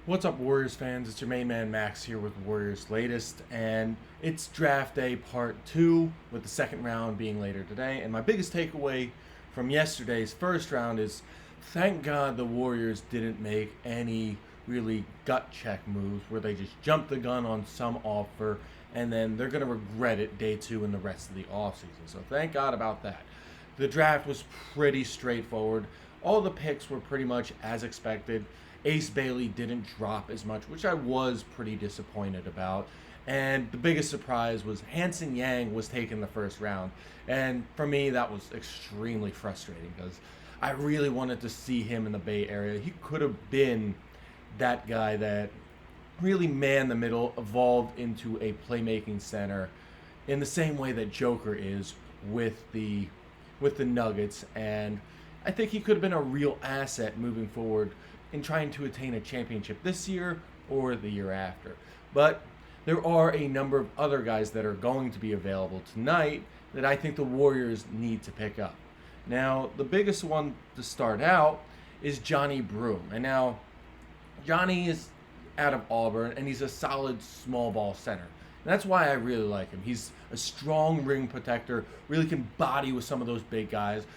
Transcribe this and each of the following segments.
What's up, Warriors fans? It's your main man Max here with Warriors Latest, and it's draft day part 2, with the second round being later today. And my biggest takeaway from yesterday's first round is thank God the Warriors didn't make any really gut check moves where they just jumped the gun on some offer and then they're going to regret it day 2 and the rest of the offseason. So thank God about that. The draft was pretty straightforward. All the picks were pretty much as expected. Ace Bailey didn't drop as much, which I was pretty disappointed about. And the biggest surprise was Hanson Yang was taken the first round. And for me, that was extremely frustrating because I really wanted to see him in the Bay Area. He could have been that guy that really manned the middle, evolved into a playmaking center in the same way that Joker is with the Nuggets. And I think he could have been a real asset moving forward in trying to attain a championship this year or the year after. But there are a number of other guys that are going to be available tonight that I think the Warriors need to pick up. Now, the biggest one to start out is Johnny Broome. And now, Johnny is out of Auburn, and he's a solid small ball center. And that's why I really like him. He's a strong ring protector, really can body with some of those big guys,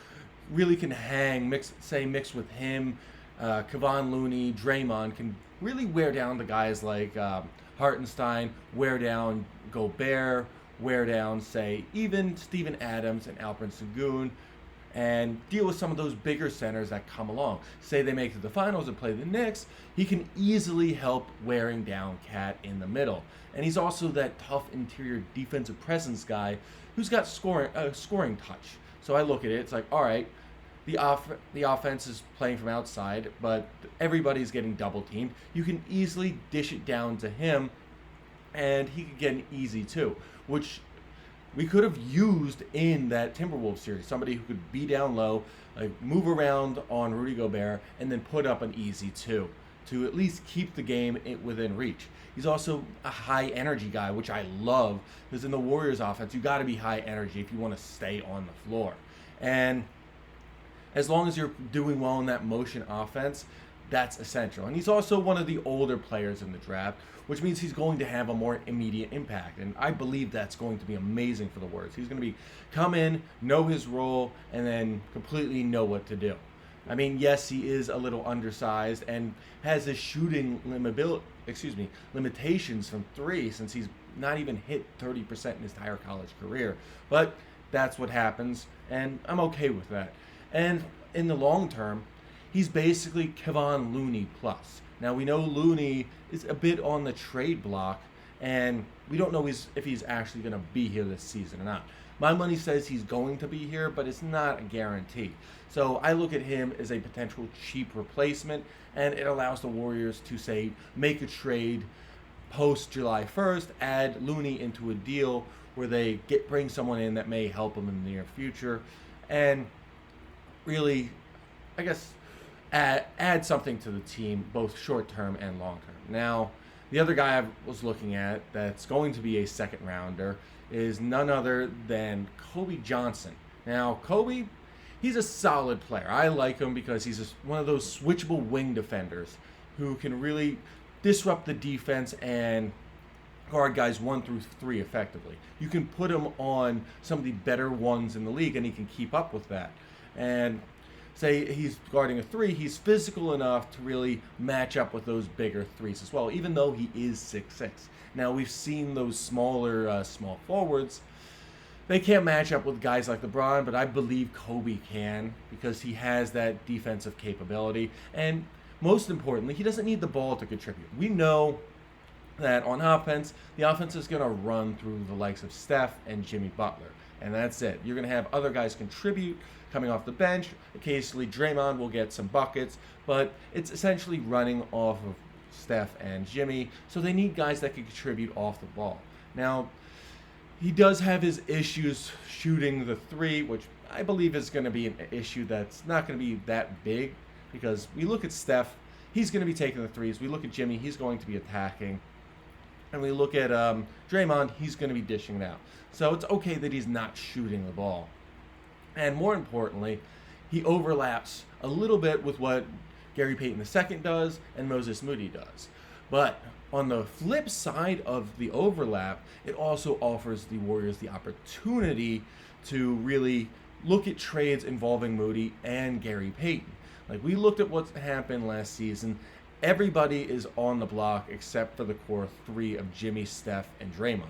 really can hang, mix with him, Kevon Looney, Draymond can really wear down the guys like Hartenstein, wear down Gobert, wear down, say, even Steven Adams and Alperen Sengun, and deal with some of those bigger centers that come along. Say they make it to the finals and play the Knicks, he can easily help wearing down Cat in the middle. And he's also that tough interior defensive presence guy who's got scoring touch. So I look at it, it's like, all right, the offense is playing from outside, but everybody's getting double teamed. You can easily dish it down to him, and he could get an easy two, which we could have used in that Timberwolves series. Somebody who could be down low, like move around on Rudy Gobert, and then put up an easy two to at least keep the game within reach. He's also a high energy guy, which I love, because in the Warriors offense, you got to be high energy if you want to stay on the floor. And as long as you're doing well in that motion offense, that's essential. And he's also one of the older players in the draft, which means he's going to have a more immediate impact. And I believe that's going to be amazing for the Warriors. He's going to come in, know his role, and then completely know what to do. I mean, yes, he is a little undersized and has his shooting limitations from three, since he's not even hit 30% in his entire college career. But that's what happens, and I'm okay with that. And in the long term, he's basically Kevon Looney plus. Now, we know Looney is a bit on the trade block, and we don't know if he's actually going to be here this season or not. My money says he's going to be here, but it's not a guarantee. So I look at him as a potential cheap replacement, and it allows the Warriors to, say, make a trade post July 1st, add Looney into a deal where they bring someone in that may help them in the near future, and really, I guess, add something to the team, both short-term and long-term. Now, the other guy I was looking at that's going to be a second-rounder is none other than Kobe Johnson. Now, Kobe, he's a solid player. I like him because he's one of those switchable wing defenders who can really disrupt the defense and guard guys 1 through 3 effectively. You can put him on some of the better ones in the league, and he can keep up with that. And say he's guarding a 3, he's physical enough to really match up with those bigger 3s as well, even though he is 6'6". Now, we've seen those smaller small forwards. They can't match up with guys like LeBron, but I believe Kobe can, because he has that defensive capability. And most importantly, he doesn't need the ball to contribute. We know that on offense, the offense is going to run through the likes of Steph and Jimmy Butler. And that's it. You're going to have other guys contribute coming off the bench. Occasionally, Draymond will get some buckets, but it's essentially running off of Steph and Jimmy. So they need guys that can contribute off the ball. Now, he does have his issues shooting the 3, which I believe is going to be an issue that's not going to be that big, because we look at Steph, he's going to be taking the 3s. We look at Jimmy, he's going to be attacking. And we look at Draymond, he's going to be dishing it out. So it's okay that he's not shooting the ball. And more importantly, he overlaps a little bit with what Gary Payton II does and Moses Moody does. But on the flip side of the overlap, it also offers the Warriors the opportunity to really look at trades involving Moody and Gary Payton. Like, we looked at what happened last season. Everybody is on the block except for the core three of Jimmy, Steph, and Draymond.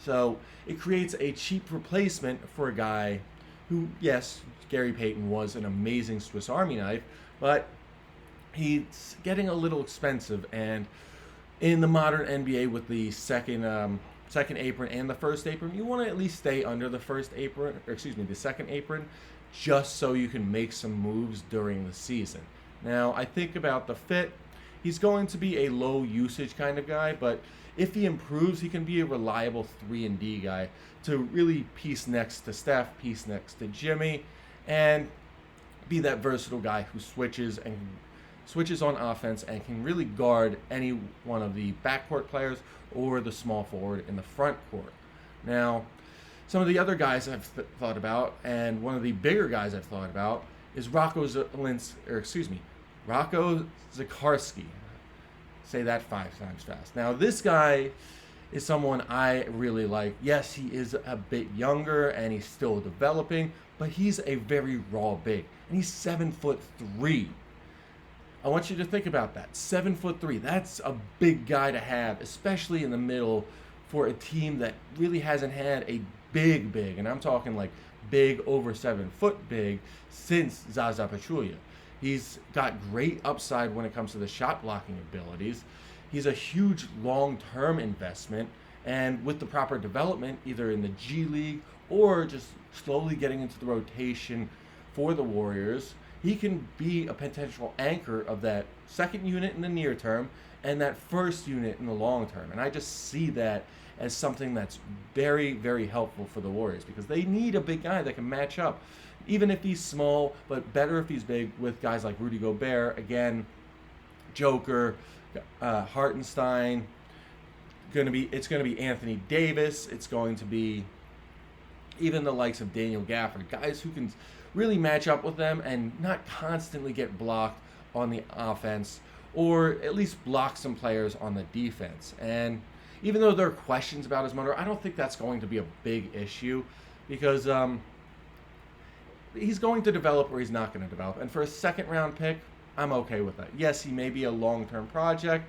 So it creates a cheap replacement for a guy who, yes, Gary Payton was an amazing Swiss Army knife, but he's getting a little expensive. And in the modern NBA with the second apron and the first apron, you want to at least stay under the the second apron, just so you can make some moves during the season. Now, I think about the fit. He's going to be a low usage kind of guy, but if he improves, he can be a reliable 3-and-D guy to really piece next to Steph, piece next to Jimmy, and be that versatile guy who switches on offense and can really guard any one of the backcourt players or the small forward in the front court. Now, some of the other guys I've thought about, and one of the bigger guys I've thought about, is Rocco Zikarsky. Say that 5 times fast. Now, this guy is someone I really like. Yes, he is a bit younger and he's still developing, but he's a very raw big, and he's 7'3". I want you to think about that. 7'3". That's a big guy to have, especially in the middle for a team that really hasn't had a big, and I'm talking like big, over 7 foot big, since Zaza Pachulia. He's got great upside when it comes to the shot blocking abilities. He's a huge long-term investment, and with the proper development, either in the G League or just slowly getting into the rotation for the Warriors, he can be a potential anchor of that second unit in the near term and that first unit in the long term. And I just see that as something that's very, very helpful for the Warriors, because they need a big guy that can match up, even if he's small, but better if he's big, with guys like Rudy Gobert, again, Joker, Hartenstein. It's going to be Anthony Davis. It's going to be even the likes of Daniel Gafford, guys who can really match up with them and not constantly get blocked on the offense, or at least block some players on the defense. And even though there are questions about his motor, I don't think that's going to be a big issue, because he's going to develop or he's not going to develop. And for a second-round pick, I'm okay with that. Yes, he may be a long-term project,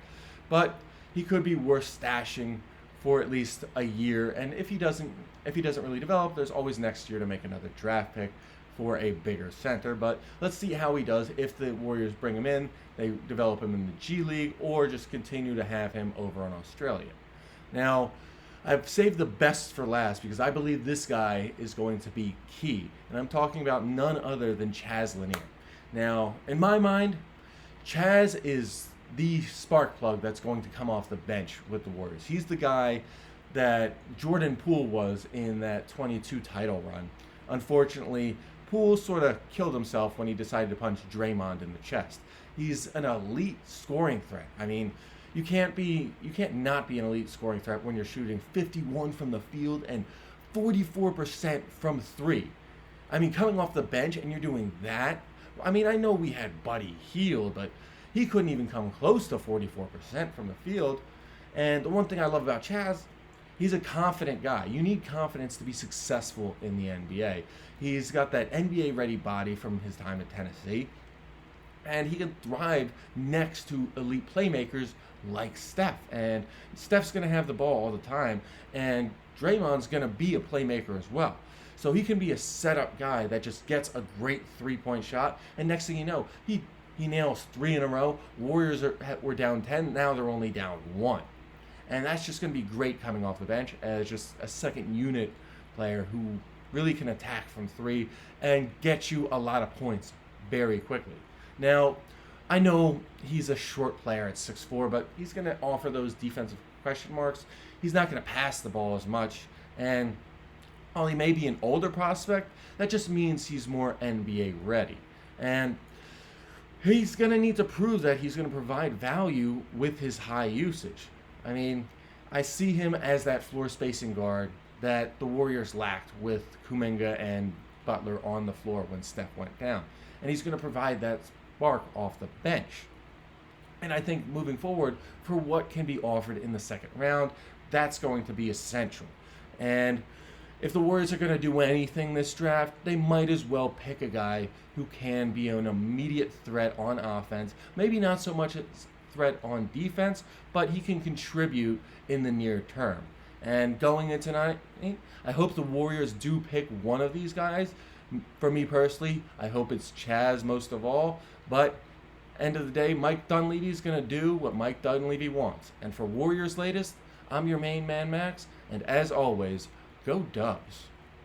but he could be worth stashing for at least a year. And if he doesn't really develop, there's always next year to make another draft pick for a bigger center. But let's see how he does. If the Warriors bring him in, they develop him in the G League, or just continue to have him over in Australia. Now, I've saved the best for last, because I believe this guy is going to be key. And I'm talking about none other than Chaz Lanier. Now, in my mind, Chaz is the spark plug that's going to come off the bench with the Warriors. He's the guy that Jordan Poole was in that 22 title run. Unfortunately, Poole sort of killed himself when he decided to punch Draymond in the chest. He's an elite scoring threat. I mean, you can't not be an elite scoring threat when you're shooting 51 from the field and 44% from 3. I mean, coming off the bench and you're doing that. I mean, I know we had Buddy Hield, but he couldn't even come close to 44% from the field. And the one thing I love about Chaz, he's a confident guy. You need confidence to be successful in the NBA. He's got that NBA-ready body from his time at Tennessee, and he can thrive next to elite playmakers like Steph. And Steph's going to have the ball all the time, and Draymond's going to be a playmaker as well. So he can be a setup guy that just gets a great three-point shot, and next thing you know, he nails 3 in a row. Warriors were down 10, now they're only down 1. And that's just going to be great coming off the bench as just a second unit player who really can attack from 3 and get you a lot of points very quickly. Now, I know he's a short player at 6'4", but he's going to offer those defensive question marks. He's not going to pass the ball as much. And while he may be an older prospect, that just means he's more NBA ready. And he's going to need to prove that he's going to provide value with his high usage. I mean, I see him as that floor spacing guard that the Warriors lacked with Kuminga and Butler on the floor when Steph went down. And he's going to provide that spark off the bench. And I think moving forward, for what can be offered in the second round, that's going to be essential. And if the Warriors are going to do anything this draft, they might as well pick a guy who can be an immediate threat on offense. Maybe not so much a threat on defense, but he can contribute in the near term. And going into tonight, I hope the Warriors do pick one of these guys. For me personally, I hope it's Chaz most of all. But end of the day, Mike Dunleavy is going to do what Mike Dunleavy wants. And for Warriors Latest, I'm your main man, Max. And as always, go Dubs.